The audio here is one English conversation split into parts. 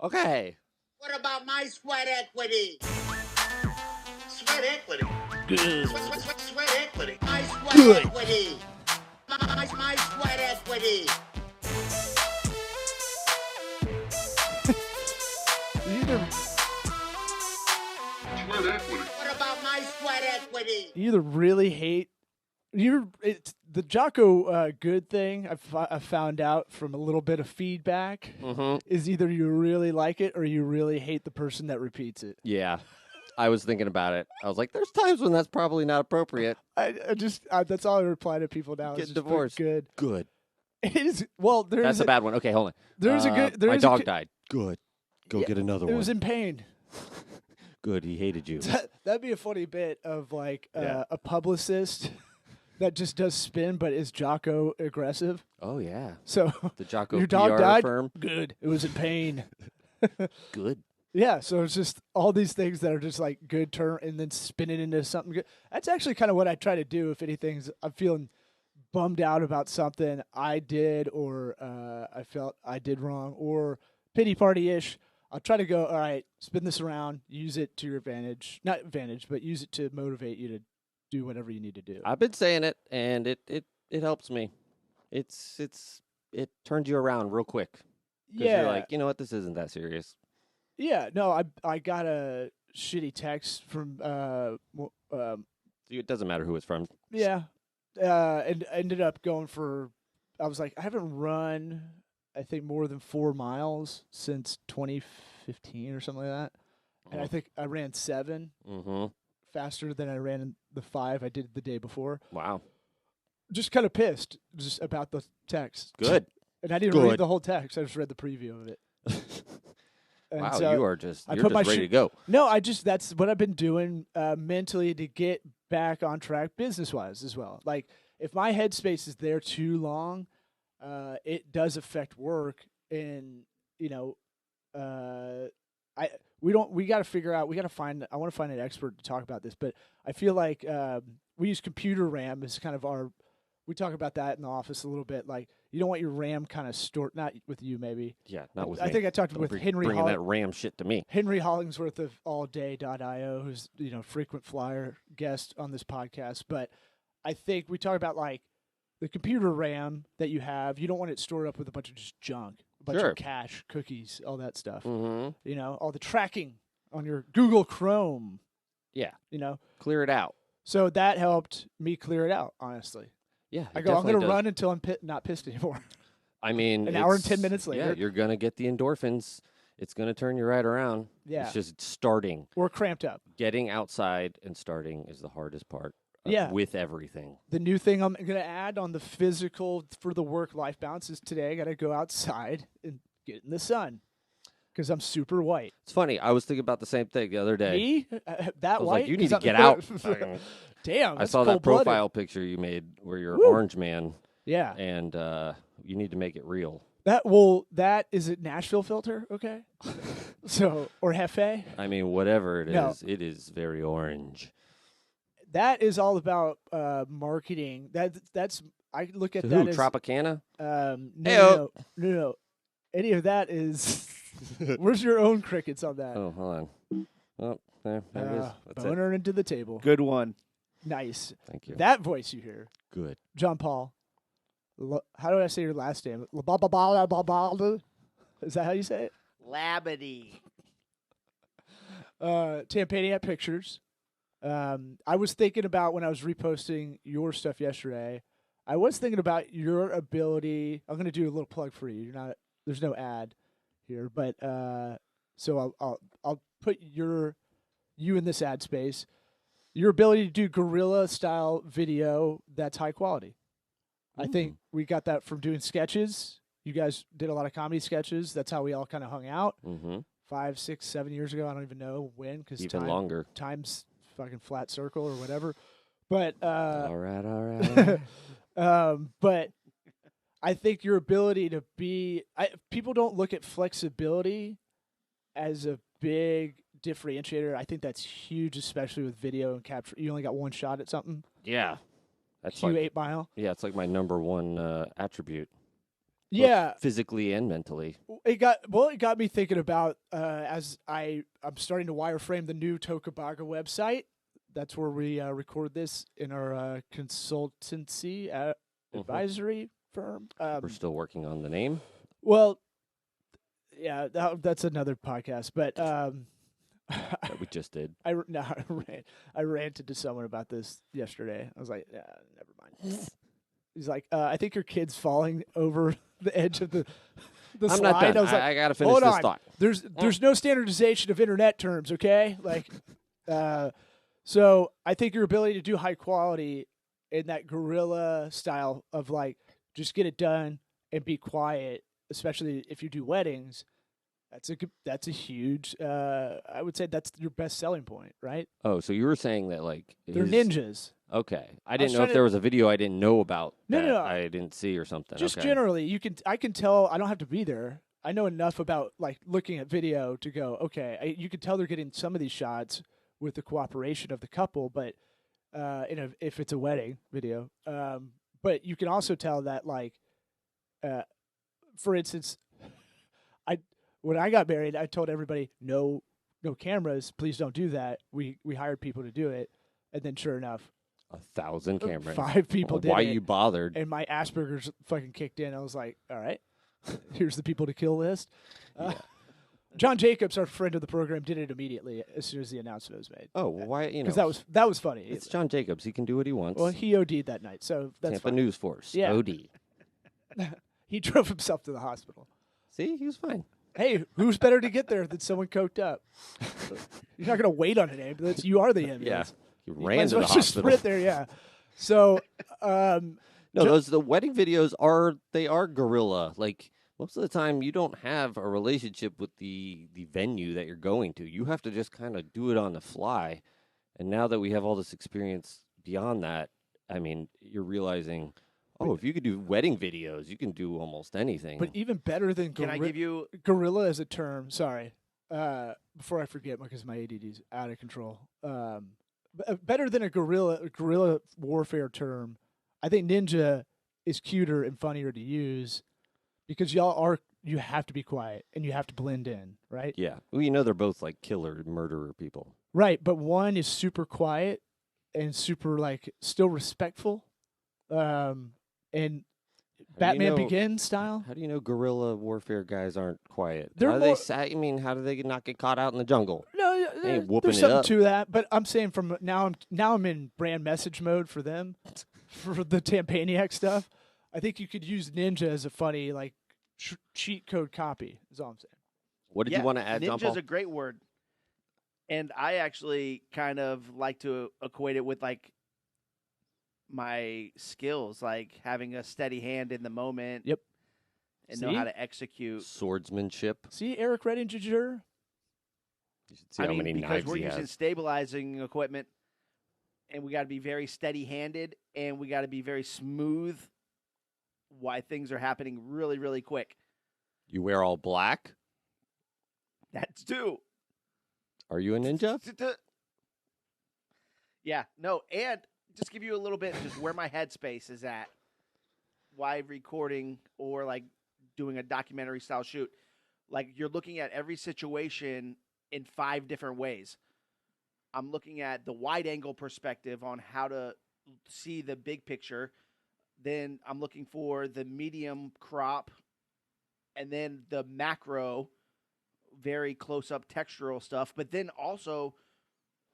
Okay. What about my sweat equity? Sweat equity? Good. Sweat equity. My sweat Good. equity. My sweat equity. You either, Sweat equity. What about my sweat equity? you either really hate it's the Jocko Good thing. I found out from a little bit of feedback is either you really like it or you really hate the person that repeats it. Yeah. I was thinking about it. I was like, there's times when that's probably not appropriate. That's all I reply to people now. Get is just put divorced. Good. Good. It is. Well, That's a bad one. Okay, hold on. There's a good. My dog died. Good. Go get another It one. was in pain. Good. He hated you. That'd be a funny bit of like Yeah. a publicist that just does spin, but is Jocko aggressive. Oh, yeah. So The Jocko your PR dog died. firm. Good. It was in pain. Good. Yeah. So it's just all these things that are just like good turn and then spin it into something good. That's actually kind of what I try to do. If anything's, I'm feeling bummed out about something I did or I felt I did wrong or pity party ish. I'll try to go, all right, spin this around, use it to your advantage. Not advantage, but use it to motivate you to do whatever you need to do. I've been saying it, and it helps me. It turns you around real quick. 'Cause Yeah. you're like, you know what, this isn't that serious. Yeah, no, I got a shitty text from It doesn't matter who it's from. yeah, and ended up going for. I was like, I haven't run, I think more than 4 miles since 2015 or something like that, and I think I ran 7 faster than I ran in the 5 I did the day before. Wow. Just kind of pissed just about the text. Good. And I didn't read the whole text. I just read the preview of it. And Wow, so you're just put my ready to go. No, that's what I've been doing mentally to get back on track business-wise as well. Like, if my headspace is there too long, it does affect work. And, you know, we got to figure out, I want to find an expert to talk about this, but I feel like we use computer RAM as kind of we talk about that in the office a little bit. Like, you don't want your RAM kind of stored, not with you maybe. Yeah, not with me. I think I talked with Henry bringing that RAM shit to me. Henry Hollingsworth of allday.io, who's, frequent flyer guest on this podcast. But I think we talk about like the computer RAM that you have. You don't want it stored up with a bunch of just junk, a bunch of cache, cookies, all that stuff. Mm-hmm. All the tracking on your Google Chrome. Yeah. Clear it out. So that helped me clear it out, honestly. Yeah, I'm going to run until I'm not pissed anymore. I mean, an hour and 10 minutes later. Yeah, you're going to get the endorphins. It's going to turn you right around. Yeah. It's just starting. Or cramped up. Getting outside and starting is the hardest part. Yeah. With everything. The new thing I'm going to add on the physical for the work-life balance is today I got to go outside and get in the sun because I'm super white. It's funny. I was thinking about the same thing the other day. Me? That I was white? like, you need to get out. Damn, I saw that profile picture you made where you're orange man. Yeah. And you need to make it real. That is a Nashville filter, okay? Or Hefe. I mean, whatever it is, it is very orange. That is all about marketing. That's I look at that as Tropicana? No. Any of that is where's your own crickets on that? Oh, hold on. Oh, there it is. That's boner into the table. Good one. Nice. Thank you. That voice you hear. Good. John Paul. How do I say your last name? Is that how you say it? Labadee. Tampaniac Pictures. I was thinking about when I was reposting your stuff yesterday. I was thinking about your ability. I'm going to do a little plug for you. There's no ad here, but so I'll put you in this ad space. Your ability to do guerrilla style video that's high quality. I think we got that from doing sketches. You guys did a lot of comedy sketches. That's how we all kind of hung out. 5, 6, 7 years ago. I don't even know when because even longer. Time's fucking flat circle or whatever. But all right. But I think your ability to people don't look at flexibility as a big differentiator. I think that's huge, especially with video and capture. You only got one shot at something. Yeah. That's Q8 Mile. Yeah, it's like my number one attribute. Yeah, physically and mentally. it got me thinking about as I'm starting to wireframe the new Tokubaga website. That's where we record this in our consultancy advisory firm. We're still working on the name. Well, yeah, that's another podcast. But That we just did. I ranted to someone about this yesterday. I was like, yeah, never mind. He's like, I think your kid's falling over the edge of the I'm slide. not done. I was like, I got to finish hold this on. thought. There's no standardization of internet terms, okay? Like, so I think your ability to do high quality in that guerrilla style of like just get it done and be quiet, especially if you do weddings. That's a huge. I would say that's your best selling point, right? Oh, so you were saying that like They're ninjas. Okay, I was didn't know trying if there to- was a video I didn't know about. No, that no. I didn't see or something. Just okay. generally, I can tell. I don't have to be there. I know enough about like looking at video to go, okay. You can tell they're getting some of these shots with the cooperation of the couple, but if it's a wedding video, but you can also tell that like, for instance, when I got married, I told everybody no cameras, please don't do that. We hired people to do it, and then sure enough, 1,000 cameras. 5 people did Why it. you bothered? And my Asperger's fucking kicked in. I was like, all right, here's the people to kill list. John Jacobs, our friend of the program, did it immediately as soon as the announcement was made. Oh, why? You know, Because that was funny. it's John Jacobs. He can do what he wants. Well, he OD'd that night, so that's Tampa fine. News Force. Yeah. OD. He drove himself to the hospital. See, he was fine. Hey, who's better to get there than someone coked up? You're not going to wait on an ambulance. You are the ambulance. He You might ran as to the well just hospital. sprint there, yeah. So, No, the wedding videos are guerrilla. Like most of the time, you don't have a relationship with the venue that you're going to. You have to just kind of do it on the fly. And now that we have all this experience beyond that, I mean, you're realizing, if you could do wedding videos, you can do almost anything. but even better than Can I give you? gorilla as a term. Sorry, before I forget, because my ADD's out of control. Better than a guerrilla warfare term, I think ninja is cuter and funnier to use because you have to be quiet and you have to blend in, right? Yeah. Well, you know they're both like killer, murderer people. Right, but one is super quiet and super like still respectful, and Batman Begins style. How do you know guerrilla warfare guys aren't quiet? They're how more- how do they not get caught out in the jungle? No, ain't whooping there's it something up. to that, but I'm saying from now I'm in brand message mode for them, for the Tampaniac stuff. I think you could use Ninja as a funny like cheat code copy. Is all I'm saying. What did you want to add, John Ninja's Paul? a great word, and I actually kind of like to equate it with like my skills, like having a steady hand in the moment. Yep. And know See? how to execute. Swordsmanship. See Eric Redinger. You should see how many because knives we're he using has. stabilizing equipment, and we got to be very steady-handed, and we got to be very smooth. Why things are happening really, really quick. You wear all black? That's two. Are you a ninja? Yeah, no, and just give you a little bit just where my headspace is at. Why recording or like doing a documentary style shoot. Like you're looking at every situation in 5 different ways. I'm looking at the wide angle perspective on how to see the big picture. Then I'm looking for the medium crop and then the macro, very close up textural stuff. But then also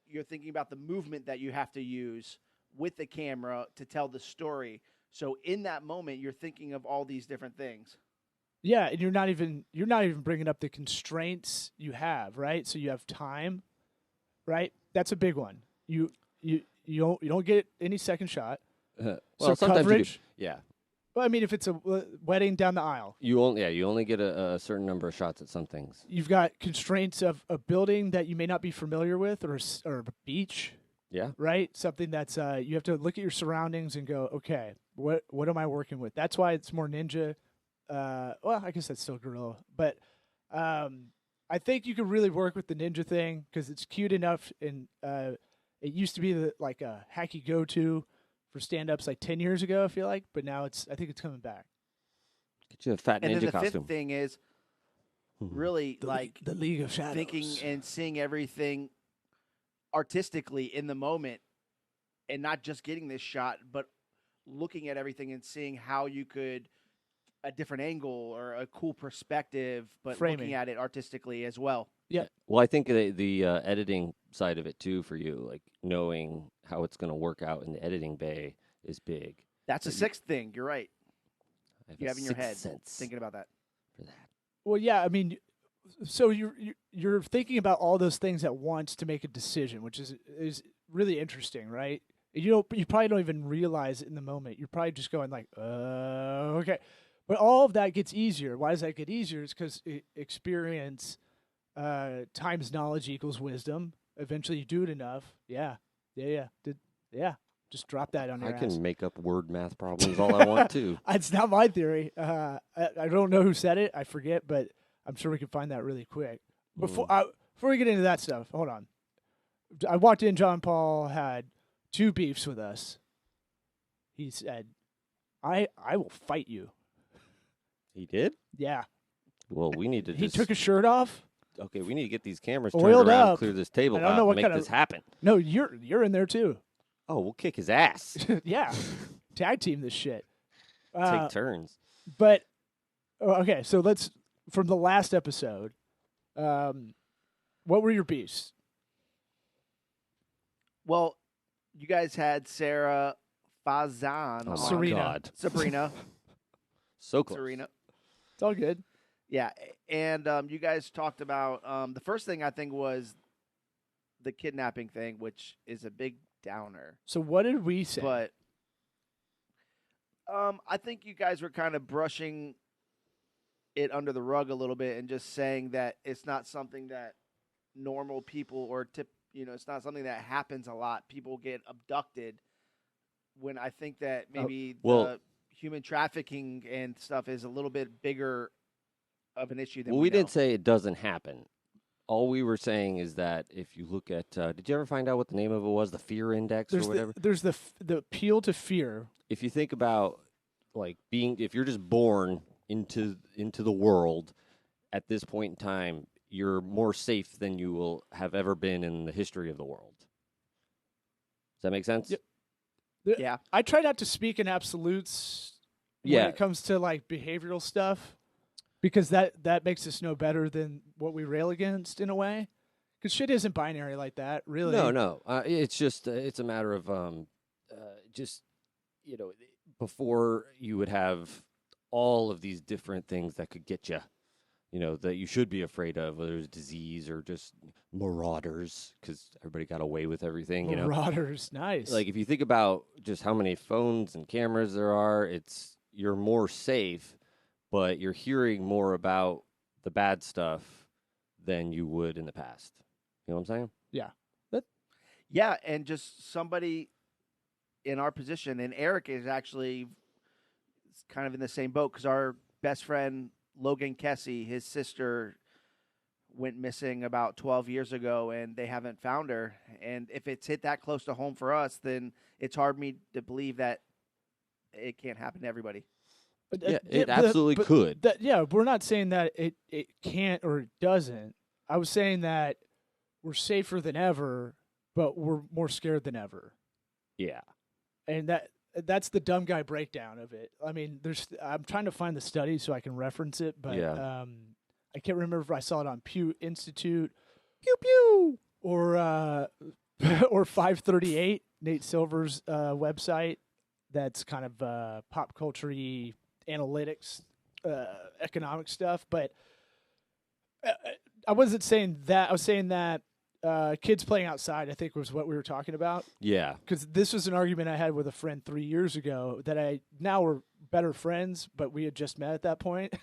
you're thinking about the movement that you have to use with the camera to tell the story. So in that moment, you're thinking of all these different things. Yeah, and you're not even bringing up the constraints you have, right? So you have time, right? That's a big one. You don't get any second shot. Well, So sometimes you do. coverage? Yeah. Well, I mean, if it's a wedding down the aisle, You only get a certain number of shots at some things. you've got constraints of a building that you may not be familiar with, or a beach, Yeah. right? Something that's you have to look at your surroundings and go, okay, what am I working with? That's why it's more ninja. Well, I guess that's still guerrilla, but I think you can really work with the ninja thing because it's cute enough, and it used to be like a hacky go-to for stand-ups like 10 years ago. I feel like, but now I think it's coming back. Get you a fat And then ninja the costume. fifth thing is really the League of Shadows. thinking and seeing everything artistically in the moment, and not just getting this shot, but looking at everything and seeing how you could a different angle or a cool perspective, but Framing. looking at it artistically as well. Well, I think the editing side of it too for you, like knowing how it's going to work out in the editing bay, is big. That's a sixth thing. You're right. I You a have in your sixth head sense thinking about that. for that. Well, yeah, I mean, so you're thinking about all those things at once to make a decision, which is really interesting, right? You probably don't even realize it in the moment. You're probably just going like, okay. But all of that gets easier. Why does that get easier? It's because experience times knowledge equals wisdom. Eventually, you do it enough. Yeah. Just drop that on your I can ass. make up word math problems all I want to. It's not my theory. I don't know who said it. I forget, but I'm sure we can find that really quick. Before we get into that stuff, hold on. I walked in. John Paul had 2 beefs with us. He said, "I will fight you." He did? Yeah. Well, we need to He just... took his shirt off. Okay, we need to get these cameras turned Oiled around, up. clear this table I don't out, know and what make kind of- this happen. No, you're in there too. Oh, we'll kick his ass. Yeah. Tag team this shit. Take turns. But okay, so let's from the last episode. What were your beefs? Well, you guys had Sarah Fazan. Oh, my on. Serena. God. Sabrina. So close. Serena. It's all good. Yeah, and you guys talked about the first thing I think was the kidnapping thing, which is a big downer. So what did we say? But I think you guys were kind of brushing it under the rug a little bit and just saying that it's not something that normal people it's not something that happens a lot. People get abducted when I think that maybe the human trafficking and stuff is a little bit bigger of an issue than Well, we we know. didn't say it doesn't happen. All we were saying is that if you look at, did you ever find out what the name of it was? The fear index or whatever? There's the appeal to fear. If you think about like if you're just born into the world at this point in time, you're more safe than you will have ever been in the history of the world. Does that make sense? Yep. Yeah. I try not to speak in absolutes when Yeah. it comes to like behavioral stuff, because that makes us no better than what we rail against in a way. Because shit isn't binary like that, really. No. It's just it's a matter of just before you would have all of these different things that could get you, that you should be afraid of, whether it's disease or just marauders, because everybody got away with everything. Marauders, nice. Like if you think about just how many phones and cameras there are, you're more safe, but you're hearing more about the bad stuff than you would in the past. You know what I'm saying? Yeah, and just somebody in our position, and Eric is actually kind of in the same boat because our best friend Logan Kessie, his sister, went missing about 12 years ago, and they haven't found her. And if it's hit that close to home for us, then it's hard me to believe that it can't happen to everybody. Yeah, it absolutely could. We're not saying that it can't or it doesn't. I was saying that we're safer than ever, but we're more scared than ever. Yeah. And that's the dumb guy breakdown of it. I mean, I'm trying to find the study so I can reference it, but I can't remember if I saw it on Pew Institute, pew pew, or 538, Nate Silver's website. That's kind of pop culture-y analytics, economic stuff. But I wasn't saying that. I was saying that kids playing outside, I think, was what we were talking about. Yeah. Because this was an argument I had with a friend 3 years ago that now we're better friends, but we had just met at that point.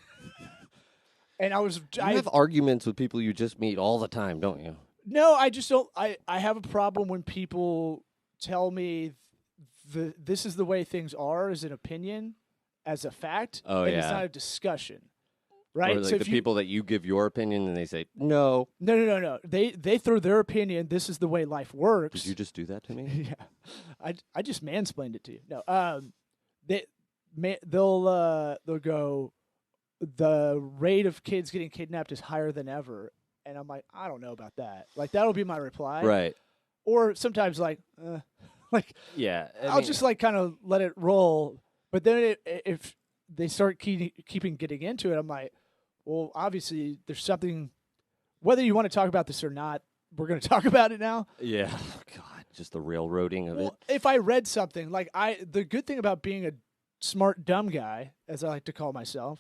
And I have arguments with people you just meet all the time, don't you? No, I just don't. I have a problem when people tell me this is the way things are as an opinion, as a fact, Oh, and yeah. it's not a discussion. Right? Or like people that you give your opinion and they say, no. No. They throw their opinion, this is the way life works. Did you just do that to me? Yeah. I just mansplained it to you. No. They'll go, the rate of kids getting kidnapped is higher than ever. And I'm like, I don't know about that. Like, that'll be my reply. Right. Or sometimes, like, like, Yeah. I I'll mean, just, like, kind of let it roll. But then if they start keeping getting into it, I'm like, well, obviously there's something, whether you want to talk about this or not, we're going to talk about it now. Yeah. God, just the railroading of it. If I read something, like, the good thing about being a smart, dumb guy, as I like to call myself,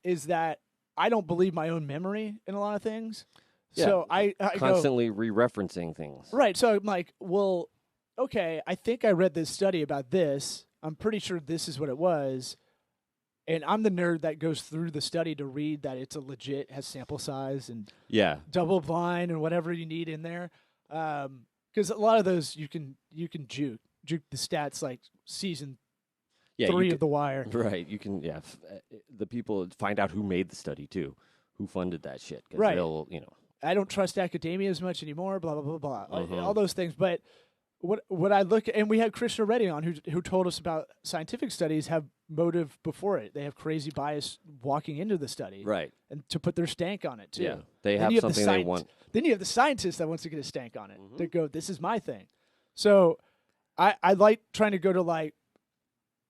is that I don't believe my own memory in a lot of things. Yeah. So I Constantly re-referencing things. right. So I'm like, well, okay, I think I read this study about this. I'm pretty sure this is what it was. And I'm the nerd that goes through the study to read that it's a legit, has sample size and Yeah. double blind and whatever you need in there. Because a lot of those you can juke the stats like season Yeah. 3 you of The Wire. Right. You can, the people find out who made the study too, who funded that shit. 'Cause Right. they'll, I don't trust academia as much anymore. Blah blah blah blah. Mhm. All those things. But what I look at, and we had Krishna Reddy on who told us about scientific studies have motive before it. They have crazy bias walking into the study, right. and to put their stank on it too. Yeah. They Then have you have the something they want. Then you have the scientist that wants to get a stank on it. Mhm. They go, "This is my thing." So I like trying to go to like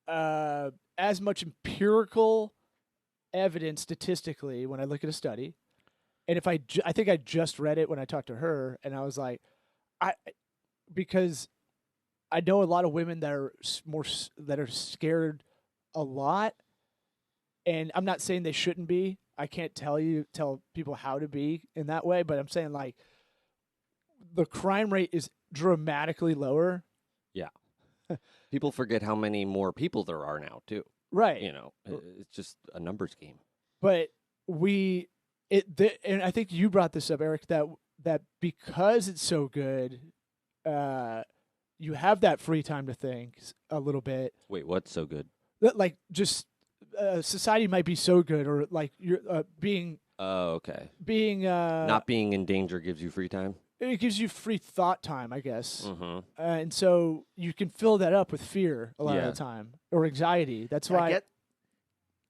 as much empirical evidence statistically when I look at a study. And if I think I just read it when I talked to her, and I was like, because I know a lot of women that are that are scared a lot, and I'm not saying they shouldn't be. I can't tell people how to be in that way, but I'm saying like the crime rate is dramatically lower. Yeah. People forget how many more people there are now too. Right. It's just a numbers game. But and I think you brought this up, Eric, that because it's so good, you have that free time to think a little bit. Wait, what's so good? Like just society might be so good, or like you're being Oh, okay. not being in danger gives you free time. It gives you free thought time, I guess, Mm-hmm. and so you can fill that up with fear a lot of Yeah. the time or anxiety. That's why.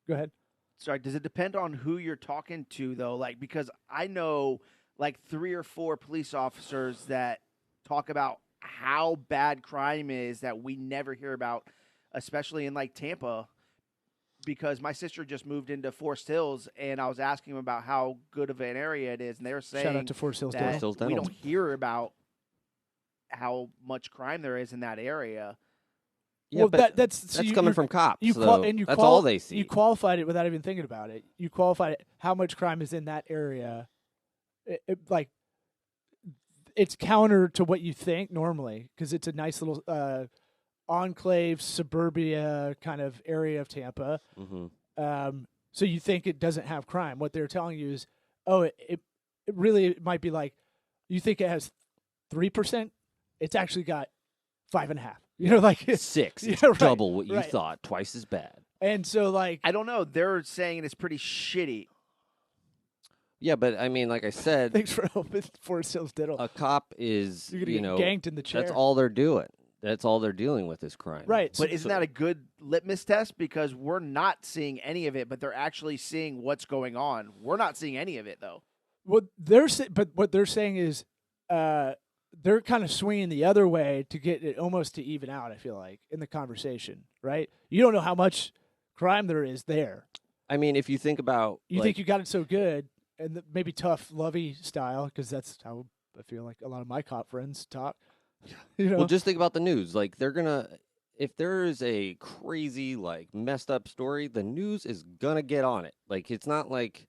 Go ahead. Sorry, does it depend on who you're talking to though? Like, because I know like 3 or 4 police officers that talk about how bad crime is that we never hear about, especially in like Tampa. Because my sister just moved into Forest Hills, and I was asking them about how good of an area it is, and they're saying Shout out to Forest Hills that Dental. Forest Hills we Dental. don't hear about how much crime there is in that area. Yeah, Well, but that's that's coming from cops. You so that's all they see. You qualified it without even thinking about it. You qualified it. How much crime is in that area? Like, it's counter to what you think normally because it's a nice little enclave, suburbia kind of area of Tampa. Mm-hmm. So you think it doesn't have crime. What they're telling you is, oh, it really might be like, you think it has 3%. It's actually got 5.5. You know, like 6. It's Yeah, right, double what you right. thought. Twice as bad. And so, like, I don't know. They're saying it's pretty shitty. Yeah, but I mean, like I said, thanks for helping Forest Hills Diddle. a cop is, You're gonna get ganked in the chair. that's all they're doing. That's all they're dealing with is crime. Right. But isn't that a good litmus test? Because we're not seeing any of it, but they're actually seeing what's going on. We're not seeing any of it, though. What what they're saying is, they're kind of swinging the other way to get it almost to even out. I feel like in the conversation, right? You don't know how much crime there is there. I mean, if you think about, You think you got it so good, and maybe tough, lovey style, because that's how I feel like a lot of my cop friends talk. You know, well, just think about the news. Like, they're gonna, if there is a crazy, like, messed up story, the news is gonna get on it. Like, it's not like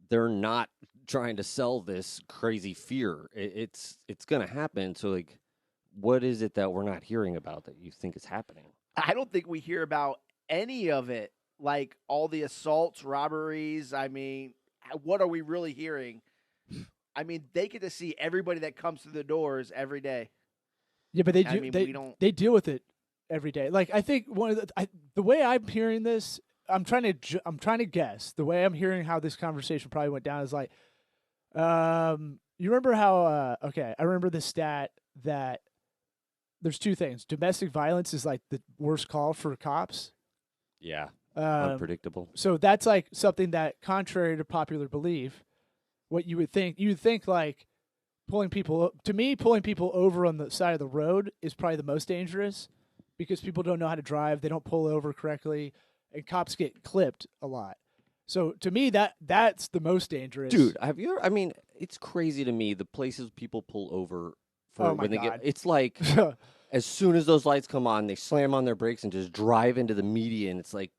they're not trying to sell this crazy fear. It's gonna happen. So, like, what is it that we're not hearing about that you think is happening? I don't think we hear about any of it, like all the assaults, robberies. I mean, what are we really hearing? I mean, they get to see everybody that comes through the doors every day. yeah, but they I do. mean, they we don't. they deal with it every day. Like I think one of the way I'm hearing this, I'm trying to guess the way I'm hearing how this conversation probably went down is like, you remember how? Okay, I remember the stat that there's 2 things. Domestic violence is like the worst call for cops. Yeah. Unpredictable. So that's like something that, contrary to popular belief, what you would think like pulling people over on the side of the road is probably the most dangerous because people don't know how to drive, they don't pull over correctly, and cops get clipped a lot. So to me, that's the most dangerous. Dude, have you ever, I mean, it's crazy to me the places people pull over for Oh my when they God. get, it's like as soon as those lights come on, they slam on their brakes and just drive into the median. It's like,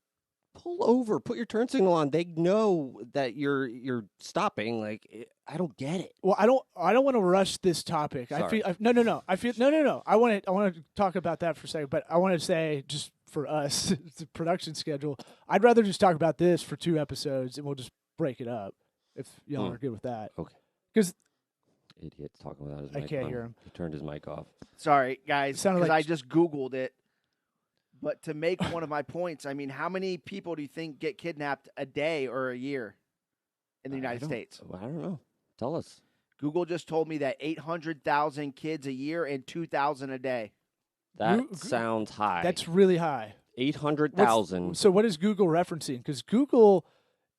pull over, put your turn signal on. They know that you're stopping. Like, I don't get it. Well, I don't want to rush this topic. Sorry. No. I feel no. I want to talk about that for a second, but I want to say just for us, it's a production schedule. I'd rather just talk about this for 2 episodes, and we'll just break it up if y'all are good with that. Okay. Because Idiot's talking without his I mic can't on. hear him. He turned his mic off. Sorry, guys, It sounded because like- I just Googled it. But to make one of my points, I mean, how many people do you think get kidnapped a day or a year in the United States? I don't know. Tell us. Google just told me that 800,000 kids a year and 2,000 a day. That Goo- sounds high. that's really high. 800,000. So what is Google referencing? Because Google,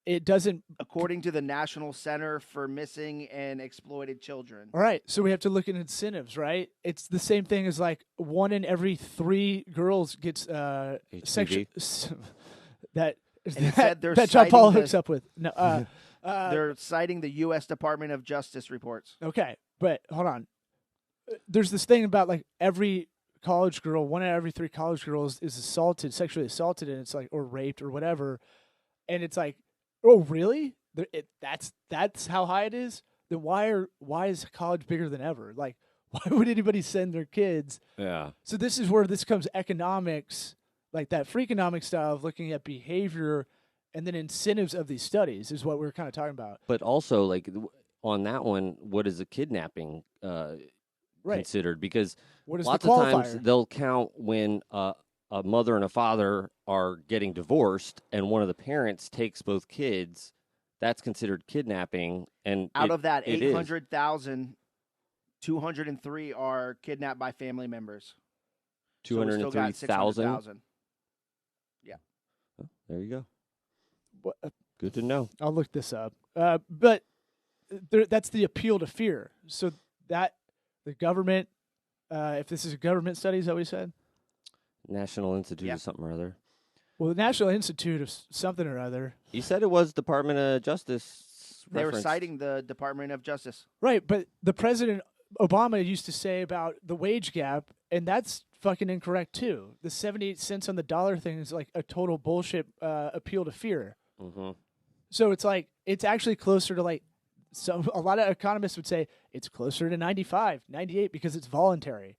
it doesn't. According to the National Center for Missing and Exploited Children. All right, so we have to look at incentives, right? It's the same thing as like 1 in every 3 girls gets sexual that And it said they're that John citing Paul the- hooks up with. No, They're citing the U.S. Department of Justice reports. okay, but hold on. There's this thing about like every college girl, 1 out of every 3 college girls is sexually assaulted, and it's like, or raped or whatever, and it's like, oh really? That's how high it is. Then why is college bigger than ever? Like, why would anybody send their kids? Yeah. So this is where this comes economics, like that Freakonomics style of looking at behavior and then incentives of these studies is what we're kind of talking about. But also, like, on that one, what is a kidnapping Right. considered? Because What is lots the of qualifier? times they'll count when a mother and a father are getting divorced and one of the parents takes both kids. That's considered kidnapping. And Out of that it is. 800,000, 203 are kidnapped by family members. So we still got 203,000. 600,000. There you go. What- Good to know. I'll look this up. But that's the appeal to fear. So that the government, if this is a government study, is that what you said? National Institute Yeah. of something or other. Well, the National Institute of something or other. You said it was Department of Justice. They were referenced. citing the Department of Justice. Right, but the President Obama used to say about the wage gap, and that's fucking incorrect too. The 78 cents on the dollar thing is like a total bullshit appeal to fear. Mhm. So it's like it's actually closer to like a lot of economists would say it's closer to 95, 98 because it's voluntary.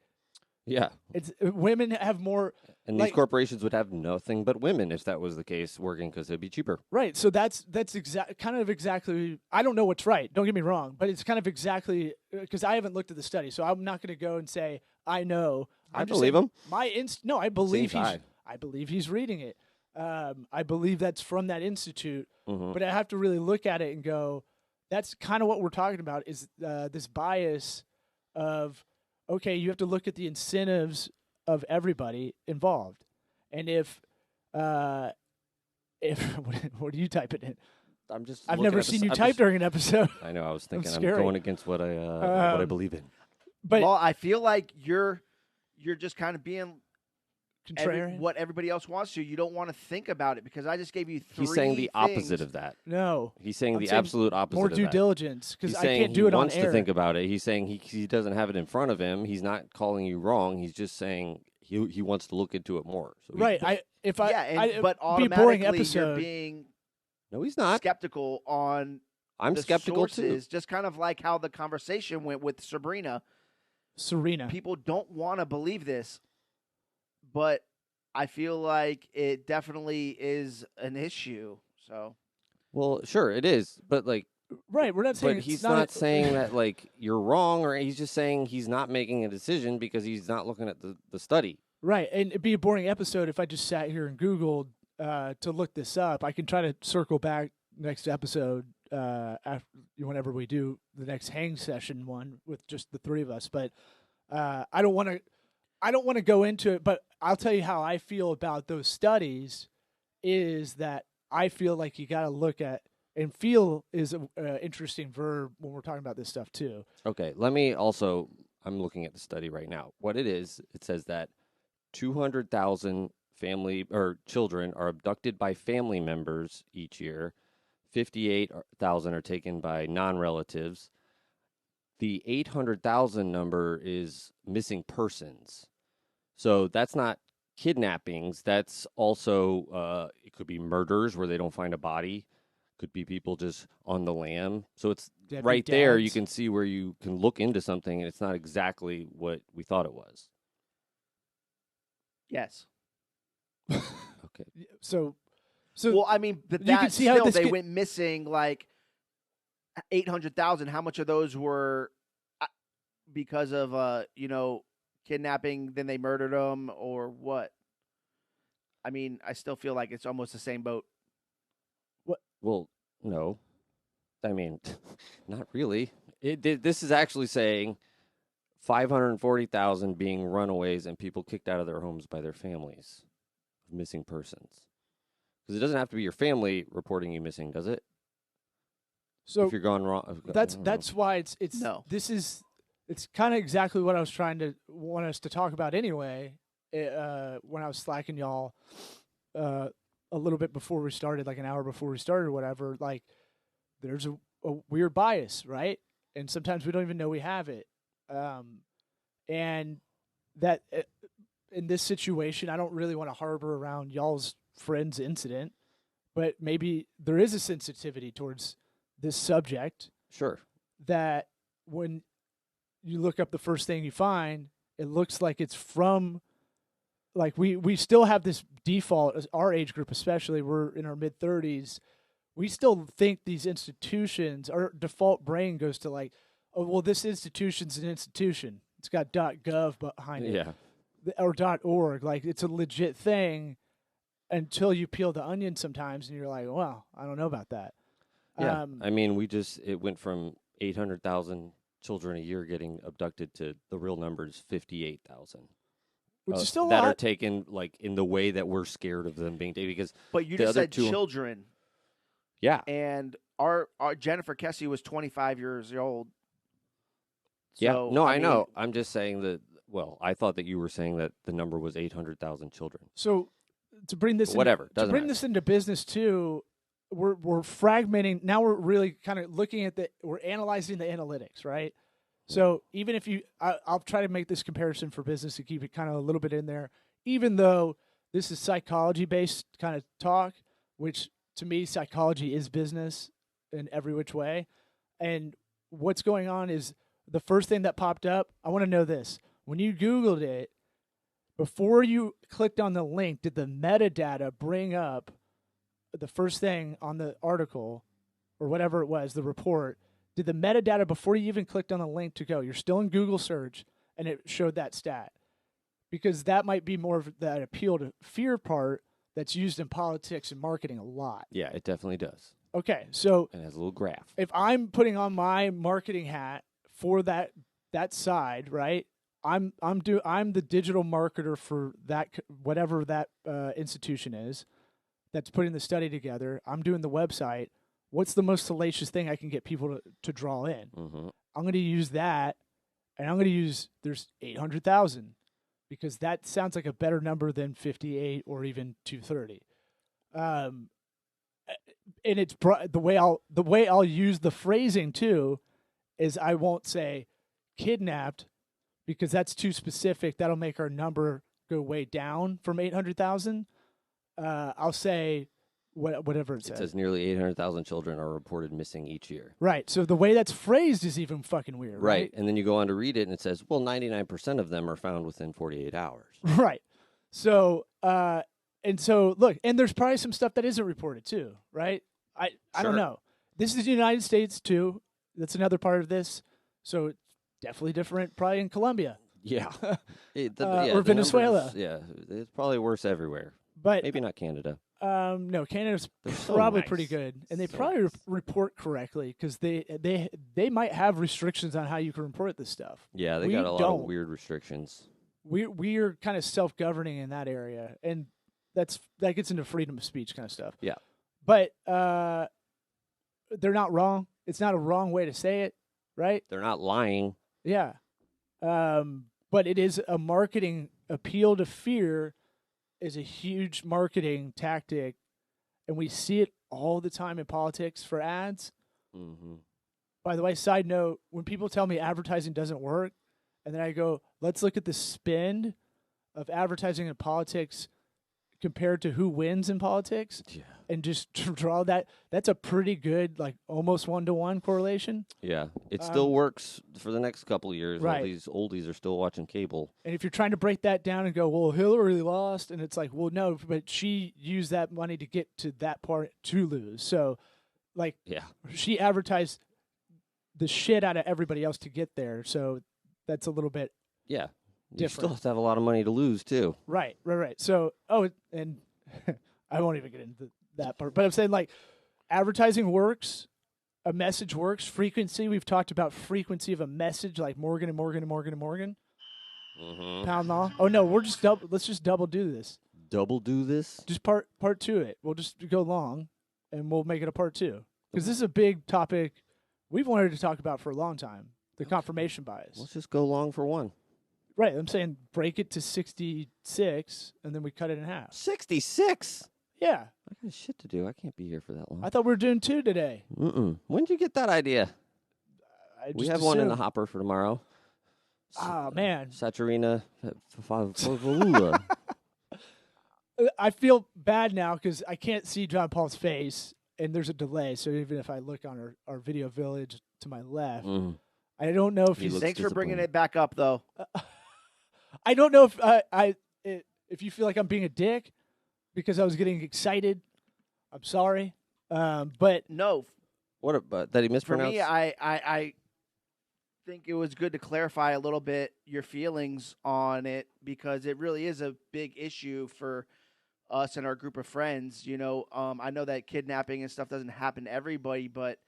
Yeah. It's women have more And like- these corporations would have nothing but women if that was the case working because it'd be cheaper. right. So that's exactly. I don't know what's right. Don't get me wrong, but it's kind of exactly because I haven't looked at the study, so I'm not going to go and say I know. I I'm just believe saying him. No, I believe Seems he's. high. I believe he's reading it. I believe that's from that institute, Mhm. but I have to really look at it and go. That's kind of what we're talking about. Is this bias of okay? You have to look at the incentives of everybody involved, and if what are you typing in? I'm just. I've looking never at this- seen you I'm type just- during an episode. I know. I was thinking I'm scary. going against what I believe in. But Well, I feel like you're just kind of being contrarian? what everybody else wants to. You don't want to think about it because I just gave you 3 He's saying the opposite things. of that. No, He's saying I'm the saying absolute opposite more of due that. diligence because He's I saying can't do he it on wants air. to think about it. He's saying he doesn't have it in front of him. He's not calling you wrong. He's just saying he wants to look into it more. So he- Right. But be a boring automatically episode. you're being No, he's not. skeptical on I'm the skeptical sources, just kind of like how the conversation went with Sabrina. Serena. People don't want to believe this, but I feel like it definitely is an issue. So too. Well, sure it is, but like, Right. We're not saying but it's he's not not saying that like you're wrong, or he's just saying he's not making a decision because he's not looking at the study. Right, and it'd be a boring episode if I just sat here and Googled to look this up. I can try to circle back next episode after whenever we do the next hang session one with just the 3 of us. But I don't want to go into it. But I'll tell you how I feel about those studies is that I feel like you got to look at, and feel is an interesting verb when we're talking about this stuff too. Okay, let me also. I'm looking at the study right now. What it is, it says that 200,000 family or children are abducted by family members each year. 58,000 are taken by non-relatives. The 800,000 number is missing persons. So that's not kidnappings. That's also it could be murders where they don't find a body. Could be people just on the lam. So it's Deadbeat right there. You dads. can see where you can look into something, and it's not exactly what we thought it was. Yes. Okay. So Well, I mean, but you can that see how still this they get- went missing like 800,000. How much of those were because of kidnapping? Then they murdered them, or what? I mean, I still feel like it's almost the same boat. Well, no. I mean, not really. This is actually saying 540,000 being runaways and people kicked out of their homes by their families of missing persons. Because it doesn't have to be your family reporting you missing, does it? so If you're gone wrong. I don't know. that's why it's No. it's kind of exactly what I was trying to want us to talk about anyway. When I was slacking y'all a little bit before we started, like an hour before we started or whatever, like there's a weird bias, right? And sometimes we don't even know we have it. And that in this situation, I don't really want to harbor around y'all's friend's incident, but maybe there is a sensitivity towards this subject Sure. that when you look up the first thing you find, it looks like it's from, like we still have this default, as our age group especially, we're in our mid-30s, we still think these institutions, our default brain goes to like, oh, well, this institution's an institution. It's got .gov behind it. Yeah. Or .org. Like, it's a legit thing until you peel the onion sometimes and you're like, well, I don't know about that. Yeah. I mean, it went from 800,000 children a year getting abducted to the real number is 58,000. Which is still a that are lot. taken like in the way that we're scared of them being taken. Because But you the just other said two- children, yeah, and our Jennifer Kessie was 25 years old. yeah, So, no, I mean, know. I'm just saying that. Well, I thought that you were saying that the number was 800,000 children. So to bring this But whatever, to doesn't bring matter. this into business too, we're fragmenting. Now we're really kind of looking at we're analyzing the analytics, right? So even if I'll try to make this comparison for business to keep it kind of a little bit in there, even though this is psychology based kind of talk, which to me psychology is business in every which way. And what's going on is the first thing that popped up. I want to know this: when you Googled it, before you clicked on the link, did the metadata bring up the first thing on the article or whatever it was, the report? Did the metadata, before you even clicked on the link to go, you're still in Google search, and it showed that stat? Because that might be more of that appeal to fear part that's used in politics and marketing a lot. Yeah, it definitely does. Okay, so And it has a little graph. if I'm putting on my marketing hat for that side, right? I'm the digital marketer for that, whatever that institution is that's putting the study together. I'm doing the website. What's the most salacious thing I can get people to draw in? Mm-hmm. I'm going to use that, and I'm going to use there's 800,000 because that sounds like a better number than 58 or even 230. And it's the way I'll use the phrasing too is I won't say kidnapped because that's too specific. That'll make our number go way down from 800,000. I'll say whatever it It says. says nearly 800,000 children are reported missing each year. Right. So the way that's phrased is even fucking weird. Right. And then you go on to read it, and it says, well, 99% of them are found within 48 hours. Right. So, look, and there's probably some stuff that isn't reported too, right? I don't Sure. know. This is the United States too. That's another part of this. So it's definitely different probably in Colombia. Yeah. Or Venezuela. Numbers, it's probably worse everywhere. But Maybe not Canada. no, Canada's They're so probably nice. pretty good. And they So probably nice. report correctly because they might have restrictions on how you can report this stuff. Yeah, they We got a lot don't. of weird restrictions. We're kind of self-governing in that area. And that gets into freedom of speech kind of stuff. Yeah. But they're not wrong. It's not a wrong way to say it, right? They're not lying. Yeah. But it is a marketing appeal to fear is a huge marketing tactic, and we see it all the time in politics for ads. Mm-hmm. By the way, side note, when people tell me advertising doesn't work, and then I go, let's look at the spend of advertising in politics compared to who wins in politics, and just draw that. That's a pretty good, like almost 1-to-1 correlation. Yeah, it still works for the next couple of years. Right. All these oldies are still watching cable. And if you're trying to break that down and go, well, Hillary lost, and it's like, well, no, but she used that money to get to that part to lose. So, like, she advertised the shit out of everybody else to get there. So that's a little bit different. You still different. have to have a lot of money to lose too. Right. So, and I won't even get into that part, but I'm saying, like, advertising works, a message works, frequency. We've talked about frequency of a message, like Morgan and Morgan and Morgan and Morgan. Mm-hmm. Pound law. Oh no, let's just double do this. Double do this? Just part two it. We'll just go long, and we'll make it a part two, because this is a big topic we've wanted to talk about for a long time. The confirmation bias. Let's just go long for one. Right. I'm saying break it to 66, and then we cut it in half. 66? Yeah. I got shit to do. I can't be here for that long. I thought we were doing 2 today. When did you get that idea? We have one in the assumed. hopper for tomorrow. Oh, man. Saturina. I feel bad now because I can't see John Paul's face, and there's a delay. So even if I look on our video village to my left, I don't know if He he's. looks Thanks for bringing disappointed. it back up, though. I don't know if you feel like I'm being a dick because I was getting excited. I'm sorry, but No, What about that he for mispronounced? me, I think it was good to clarify a little bit your feelings on it, because it really is a big issue for us and our group of friends. You know, I know that kidnapping and stuff doesn't happen to everybody, but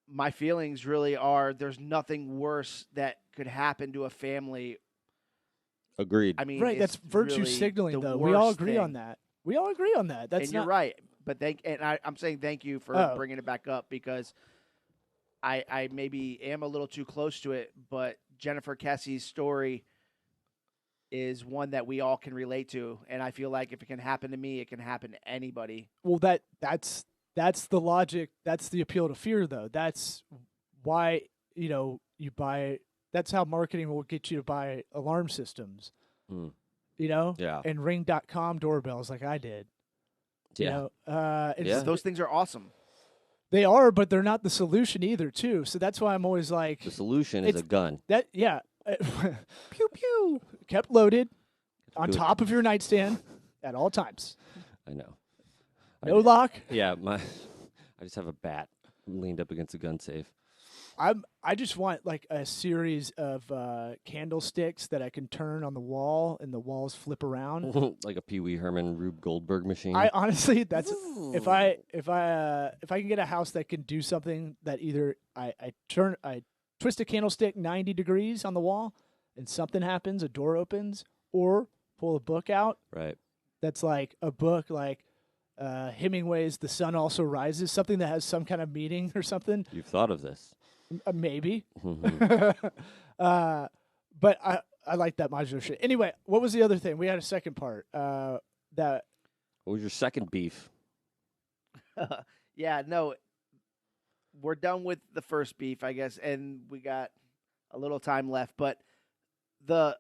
my feelings really are there's nothing worse that could happen to a family. Agreed. I mean, right, that's it's virtue really signaling, the though. We all worst agree on thing. that. We all agree on that. That's And not you're right, but I'm saying thank you for Oh. bringing it back up, because I maybe am a little too close to it, but Jennifer Kessie's story is one that we all can relate to, and I feel like if it can happen to me, it can happen to anybody. Well, that's the logic. That's the appeal to fear, though. That's why you buy. That's how marketing will get you to buy alarm systems. Yeah. And Ring.com doorbells, like I did. Yeah. It's, Those things are awesome. They are, but they're not the solution either, too. So that's why I'm always like The solution is It's- a gun. that. Yeah, pew pew, kept loaded on Good. top of your nightstand at all times. I know. No lock. Yeah, I just have a bat leaned up against a gun safe. I just want like a series of candlesticks that I can turn on the wall and the walls flip around. Like a Pee Wee Herman Rube Goldberg machine. I honestly, that's if I can get a house that can do something that either I twist a candlestick 90 degrees on the wall and something happens, a door opens, or pull a book out Right. that's like a book like Hemingway's The Sun Also Rises, something that has some kind of meaning or something. You've thought of this. Maybe. Mhm. But I like that modular shit. Anyway, what was the other thing? We had a second part. That What was your second beef? Yeah, no, we're done with the first beef, I guess, and we got a little time left. But the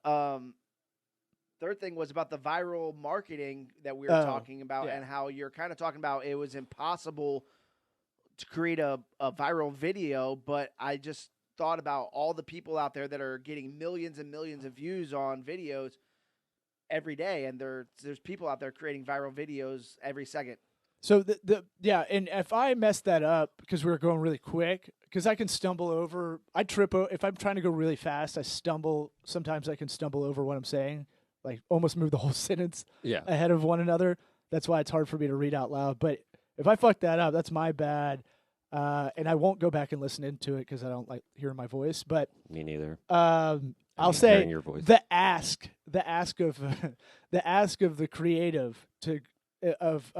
third thing was about the viral marketing that we were talking about, yeah. and how you're kind of talking about it was impossible to create a viral video. But I just thought about all the people out there that are getting millions and millions of views on videos every day, and there's people out there creating viral videos every second. so and if I mess that up because we were going really quick, because I can stumble over, I trip if I'm trying to go really fast, I stumble. Sometimes I can stumble over what I'm saying, like almost move the whole sentence Yeah. ahead of one another. That's why it's hard for me to read out loud. But if I fuck that up, that's my bad. And I won't go back and listen into it because I don't like hearing my voice. But Me neither. I'll mean, say hearing your voice. the ask of the ask of the creative to of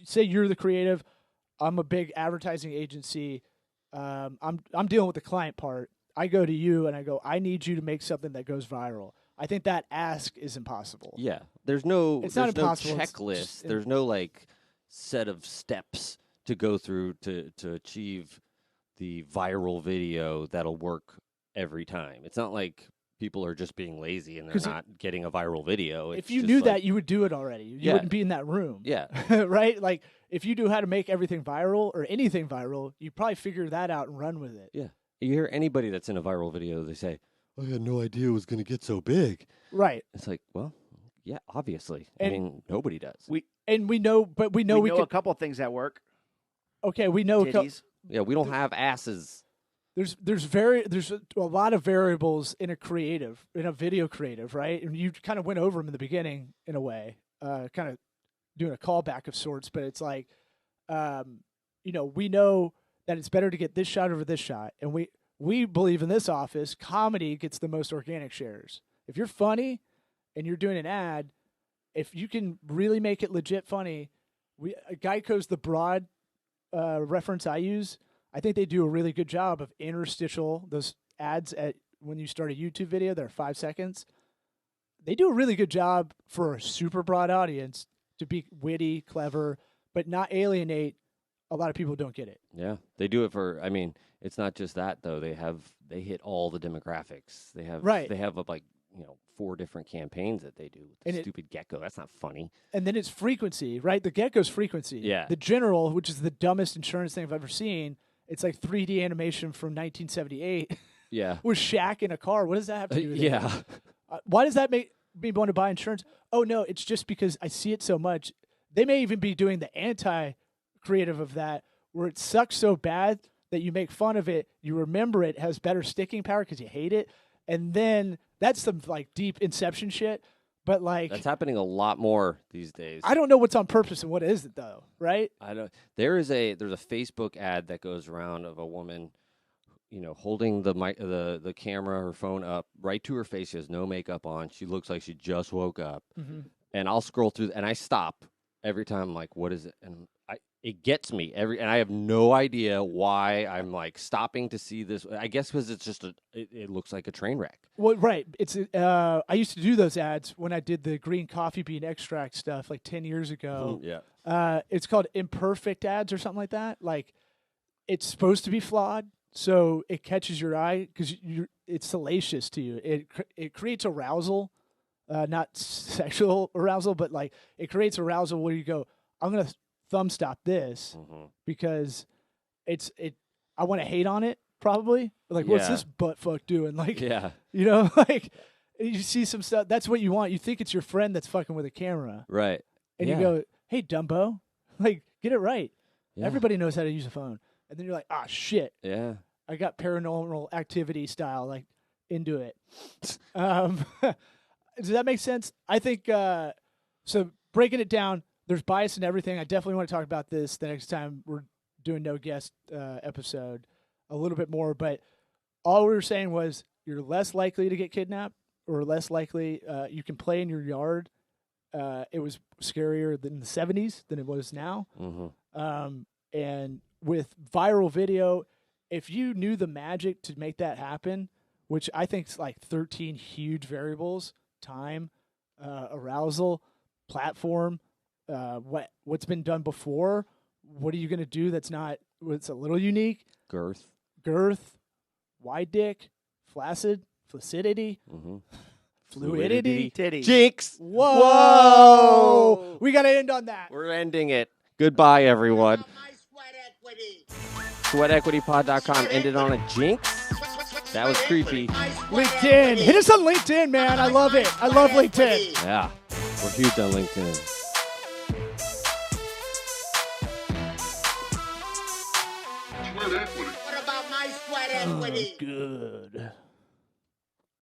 say you're the creative. I'm a big advertising agency. I'm dealing with the client part. I go to you and I go, I need you to make something that goes viral. I think that ask is impossible. Yeah, there's no It's not there's no impossible, it's checklist. just There's no like set of steps to go through to achieve the viral video that'll work every time. It's not like people are just being lazy and they're 'Cause not getting a viral video. It's If you just knew like, that, you would do it already. You Yeah. wouldn't be in that room. yeah, Right? Like if you knew how to make everything viral or anything viral, you'd probably figure that out and run with it. yeah. You hear anybody that's in a viral video, they say, "I had no idea it was going to get so big." Right. It's like, well, yeah, obviously. And- I mean, nobody does. And we know, but we know we a could. couple of things that work. Okay, we know. Titties. Yeah, we don't have asses. There's a lot of variables in a video creative, right? And you kind of went over them in the beginning in a way, kind of doing a callback of sorts. But it's like, we know that it's better to get this shot over this shot, and we believe in this office, comedy gets the most organic shares. If you're funny and you're doing an ad, if you can really make it legit funny, Geico's the broad reference I use. I think they do a really good job of interstitial, those ads when you start a YouTube video, they're 5 seconds. They do a really good job for a super broad audience to be witty, clever, but not alienate a lot of people who don't get it. Yeah, they do it for. I mean, it's not just that though. They hit all the demographics. They have Right. They have like 4 different campaigns that they do. With the And stupid gecko. That's not funny. And then it's frequency, right? The gecko's frequency. Yeah. The General, which is the dumbest insurance thing I've ever seen, it's like 3D animation from 1978 Yeah. with Shaq in a car. What does that have to do with it? Yeah. Why does that make me want to buy insurance? Oh, no, it's just because I see it so much. They may even be doing the anti-creative of that, where it sucks so bad that you make fun of it, you remember it has better sticking power because you hate it, and then that's some like deep Inception shit. But like, That's happening a lot more these days. I don't know what's on purpose and what isn't, though, right? I don't. There's a Facebook ad that goes around of a woman, holding the camera, her phone up right to her face. She has no makeup on. She looks like she just woke up. Mm-hmm. And I'll scroll through, and I stop every time. I'm like, what is it? And it gets me and I have no idea why I'm like stopping to see this. I guess because it's just it looks like a train wreck. Well, right. It's I used to do those ads when I did the green coffee bean extract stuff like 10 years ago. Yeah. It's called imperfect ads or something like that. Like, it's supposed to be flawed, so it catches your eye because it's salacious to you. It creates arousal, not sexual arousal, but like it creates arousal where you go, I'm gonna thumb stop this because I want to hate on it probably. Like, what's Yeah. this butt fuck doing? Like, Yeah. like you see some stuff. That's what you want. You think it's your friend that's fucking with a camera, Right. and Yeah. you go, "Hey, Dumbo, like, get it right." Yeah. Everybody knows how to use a phone, and then you're like, "Ah, shit, Yeah. I got Paranormal Activity style like into it." Does that make sense? I think so. Breaking it down, there's bias in everything. I definitely want to talk about this the next time we're doing no guest episode a little bit more. But all we were saying was you're less likely to get kidnapped, or less likely you can play in your yard. It was scarier in the 70s than it was now. Mm-hmm. And with viral video, if you knew the magic to make that happen, which I think is like 13 huge variables: time, arousal, platform, what's been done before. What are you going to do that's a little unique? Girth, wide dick, flaccidity, Mm-hmm. fluidity, Titties. Jinx. Whoa! We got to end on that. We're ending it. Goodbye, everyone. My sweat equity. SweatEquityPod.com ended on a jinx. That was creepy. My sweat LinkedIn. equity. Hit us on LinkedIn, man. I love it. I love LinkedIn. Yeah. We're huge on LinkedIn. What about my sweat equity? Good.